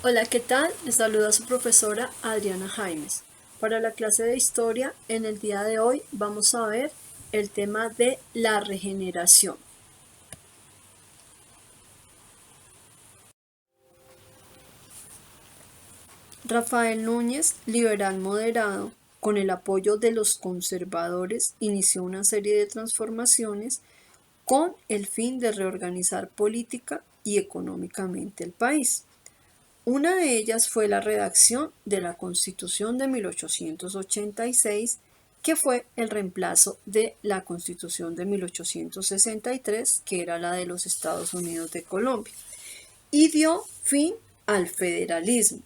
Hola, ¿qué tal? Les saluda su profesora Adriana Jaimes. Para la clase de historia, en el día de hoy vamos a ver el tema de la regeneración. Rafael Núñez, liberal moderado, con el apoyo de los conservadores, inició una serie de transformaciones con el fin de reorganizar política y económicamente el país. Una de ellas fue la redacción de la Constitución de 1886, que fue el reemplazo de la Constitución de 1863, que era la de los Estados Unidos de Colombia, y dio fin al federalismo.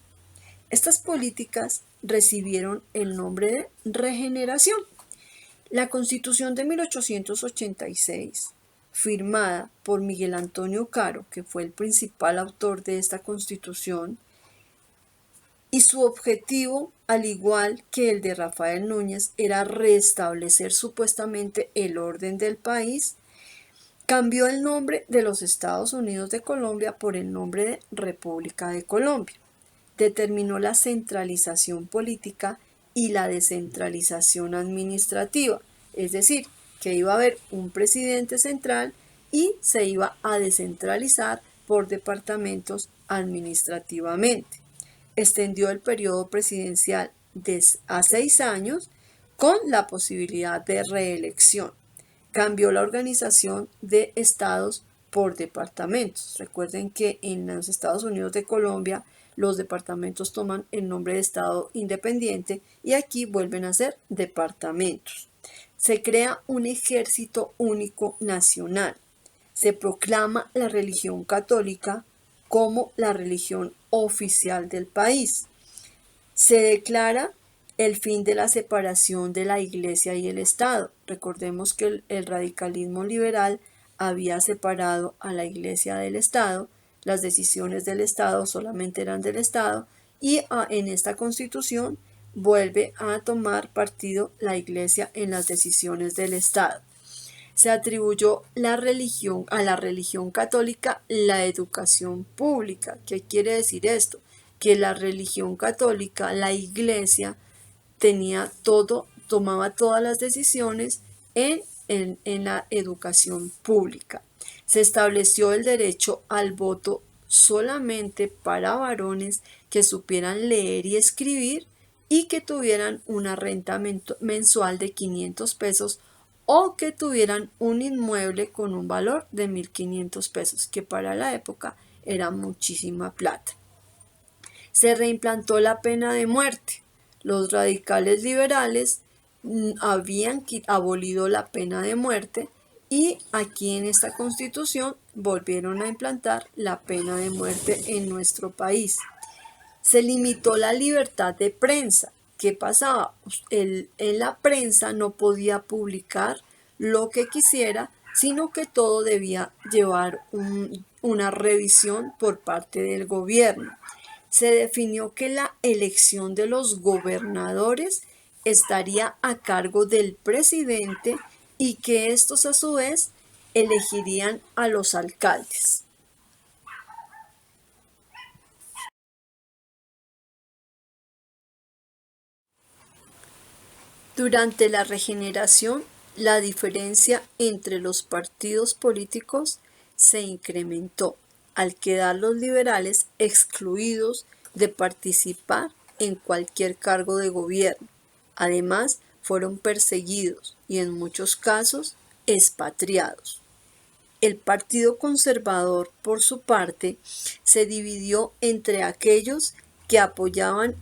Estas políticas recibieron el nombre de regeneración. La Constitución de 1886, firmada por Miguel Antonio Caro, que fue el principal autor de esta Constitución, y su objetivo, al igual que el de Rafael Núñez, era restablecer supuestamente el orden del país, cambió el nombre de los Estados Unidos de Colombia por el nombre de República de Colombia. Determinó la centralización política y la descentralización administrativa, es decir, que iba a haber un presidente central y se iba a descentralizar por departamentos administrativamente. Extendió el periodo presidencial a 6 años con la posibilidad de reelección. Cambió la organización de estados por departamentos. Recuerden que en los Estados Unidos de Colombia los departamentos toman el nombre de estado independiente y aquí vuelven a ser departamentos. Se crea un ejército único nacional. Se proclama la religión católica como la religión oficial del país. Se declara el fin de la separación de la Iglesia y el Estado. Recordemos que el radicalismo liberal había separado a la Iglesia del Estado, las decisiones del Estado solamente eran del Estado, y en esta Constitución vuelve a tomar partido la Iglesia en las decisiones del Estado. Se atribuyó a la religión católica la educación pública. ¿Qué quiere decir esto? Que la religión católica, la iglesia, tomaba todas las decisiones en la educación pública. Se estableció el derecho al voto solamente para varones que supieran leer y escribir y que tuvieran una renta mensual de 500 pesos o que tuvieran un inmueble con un valor de 1.500 pesos, que para la época era muchísima plata. Se reimplantó la pena de muerte. Los radicales liberales habían abolido la pena de muerte y aquí en esta Constitución volvieron a implantar la pena de muerte en nuestro país. Se limitó la libertad de prensa. ¿Qué pasaba? En la prensa no podía publicar lo que quisiera, sino que todo debía llevar una revisión por parte del gobierno. Se definió que la elección de los gobernadores estaría a cargo del presidente y que estos a su vez elegirían a los alcaldes. Durante la regeneración, la diferencia entre los partidos políticos se incrementó, al quedar los liberales excluidos de participar en cualquier cargo de gobierno. Además, fueron perseguidos y en muchos casos expatriados. El Partido Conservador, por su parte, se dividió entre aquellos que apoyaban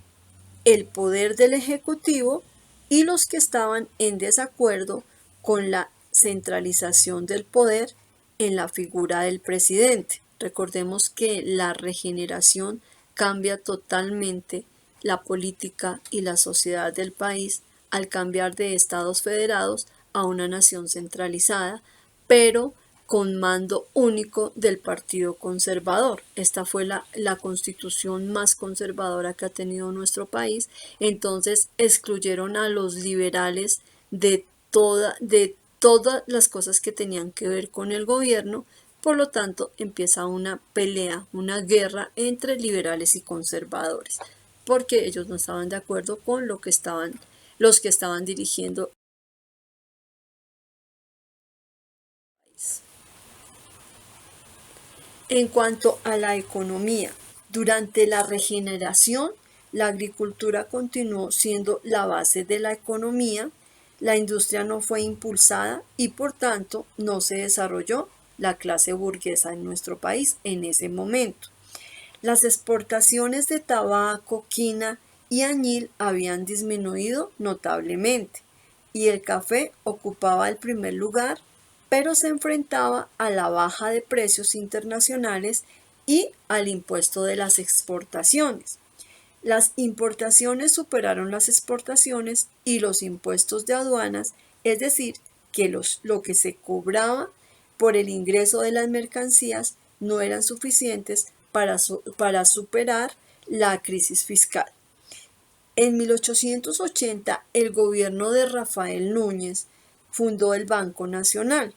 el poder del Ejecutivo y los que estaban en desacuerdo con la centralización del poder en la figura del presidente. Recordemos que la regeneración cambia totalmente la política y la sociedad del país al cambiar de estados federados a una nación centralizada, pero con mando único del Partido Conservador. Esta fue la constitución más conservadora que ha tenido nuestro país. Entonces excluyeron a los liberales de todas las cosas que tenían que ver con el gobierno, Por lo tanto, empieza una pelea, una guerra entre liberales y conservadores, porque ellos no estaban de acuerdo con los que estaban dirigiendo. En cuanto a la economía, durante la regeneración, la agricultura continuó siendo la base de la economía, la industria no fue impulsada y por tanto no se desarrolló la clase burguesa en nuestro país en ese momento. Las exportaciones de tabaco, quina y añil habían disminuido notablemente y el café ocupaba el primer lugar, pero se enfrentaba a la baja de precios internacionales y al impuesto de las exportaciones. Las importaciones superaron las exportaciones y los impuestos de aduanas, es decir, que lo que se cobraba por el ingreso de las mercancías no eran suficientes para superar la crisis fiscal. En 1880, el gobierno de Rafael Núñez fundó el Banco Nacional,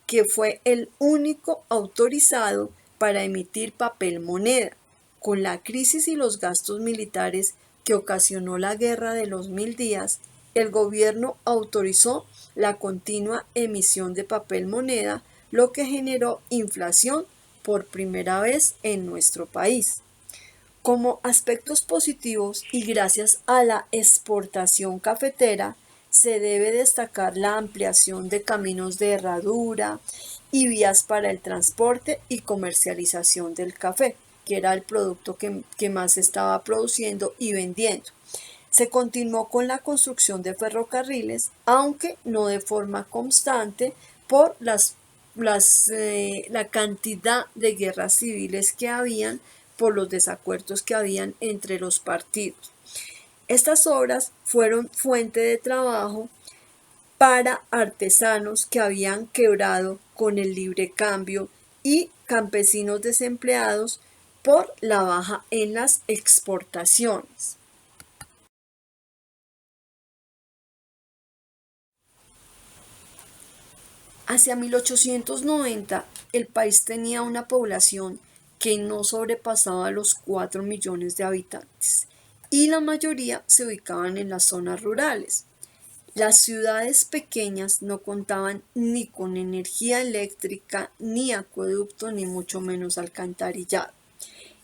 que fue el único autorizado para emitir papel moneda. Con la crisis y los gastos militares que ocasionó la Guerra de los 1000 días, el gobierno autorizó la continua emisión de papel moneda, lo que generó inflación por primera vez en nuestro país. Como aspectos positivos y gracias a la exportación cafetera, se debe destacar la ampliación de caminos de herradura y vías para el transporte y comercialización del café, que era el producto que más se estaba produciendo y vendiendo. Se continuó con la construcción de ferrocarriles, aunque no de forma constante por la cantidad de guerras civiles que habían, por los desacuerdos que habían entre los partidos. Estas obras fueron fuente de trabajo para artesanos que habían quebrado con el libre cambio y campesinos desempleados por la baja en las exportaciones. Hacia 1890, el país tenía una población que no sobrepasaba los 4 millones de habitantes y la mayoría se ubicaban en las zonas rurales. Las ciudades pequeñas no contaban ni con energía eléctrica, ni acueducto, ni mucho menos alcantarillado.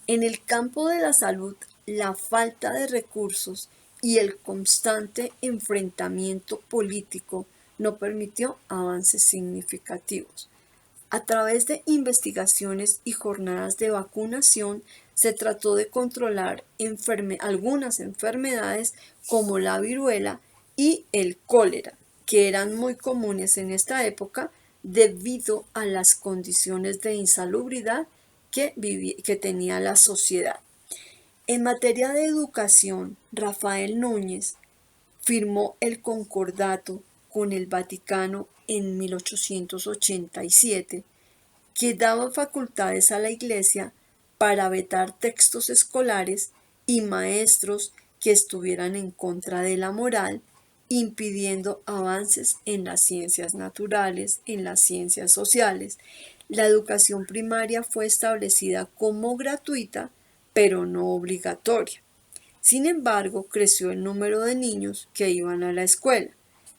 En el campo de la salud, la falta de recursos y el constante enfrentamiento político no permitió avances significativos. A través de investigaciones y jornadas de vacunación, se trató de controlar algunas enfermedades como la viruela y el cólera, que eran muy comunes en esta época debido a las condiciones de insalubridad que tenía la sociedad. En materia de educación, Rafael Núñez firmó el concordato con el Vaticano en 1887, que daba facultades a la Iglesia para vetar textos escolares y maestros que estuvieran en contra de la moral, impidiendo avances en las ciencias naturales, en las ciencias sociales. La educación primaria fue establecida como gratuita, pero no obligatoria. Sin embargo, creció el número de niños que iban a la escuela,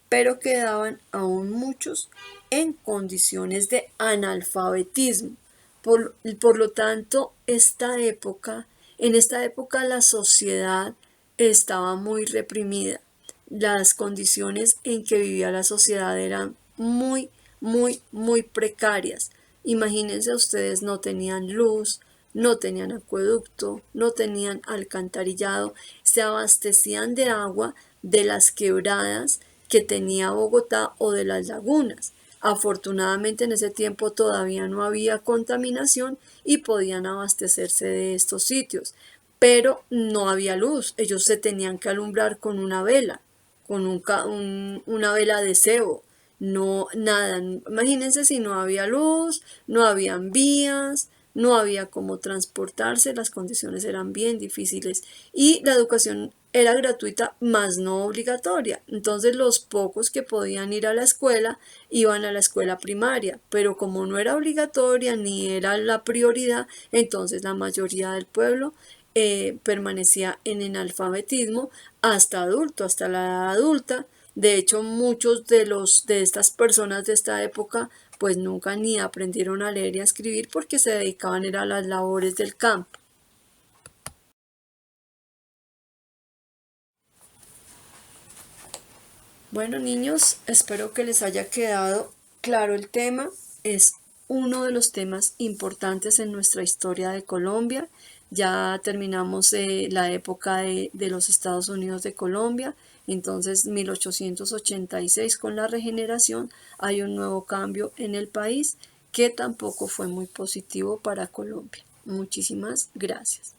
pero quedaban aún muchos en condiciones de analfabetismo. Por lo tanto, en esta época la sociedad estaba muy reprimida. Las condiciones en que vivía la sociedad eran muy, muy, muy precarias. Imagínense ustedes, no tenían luz, no tenían acueducto, no tenían alcantarillado, se abastecían de agua de las quebradas que tenía Bogotá o de las lagunas. Afortunadamente en ese tiempo todavía no había contaminación y podían abastecerse de estos sitios, pero no había luz. Ellos se tenían que alumbrar con una vela, con una vela de cebo. No, nada. Imagínense si no había luz, no habían vías, no había cómo transportarse, las condiciones eran bien difíciles y la educación era gratuita, mas no obligatoria. Entonces los pocos que podían ir a la escuela iban a la escuela primaria, pero como no era obligatoria ni era la prioridad, entonces la mayoría del pueblo permanecía en analfabetismo hasta adulto, hasta la edad adulta. De hecho, muchos de estas personas de esta época pues nunca ni aprendieron a leer y a escribir porque se dedicaban a las labores del campo. Bueno, niños, espero que les haya quedado claro el tema. Es uno de los temas importantes en nuestra historia de Colombia. Ya terminamos la época de los Estados Unidos de Colombia. Entonces, 1886 con la regeneración hay un nuevo cambio en el país que tampoco fue muy positivo para Colombia. Muchísimas gracias.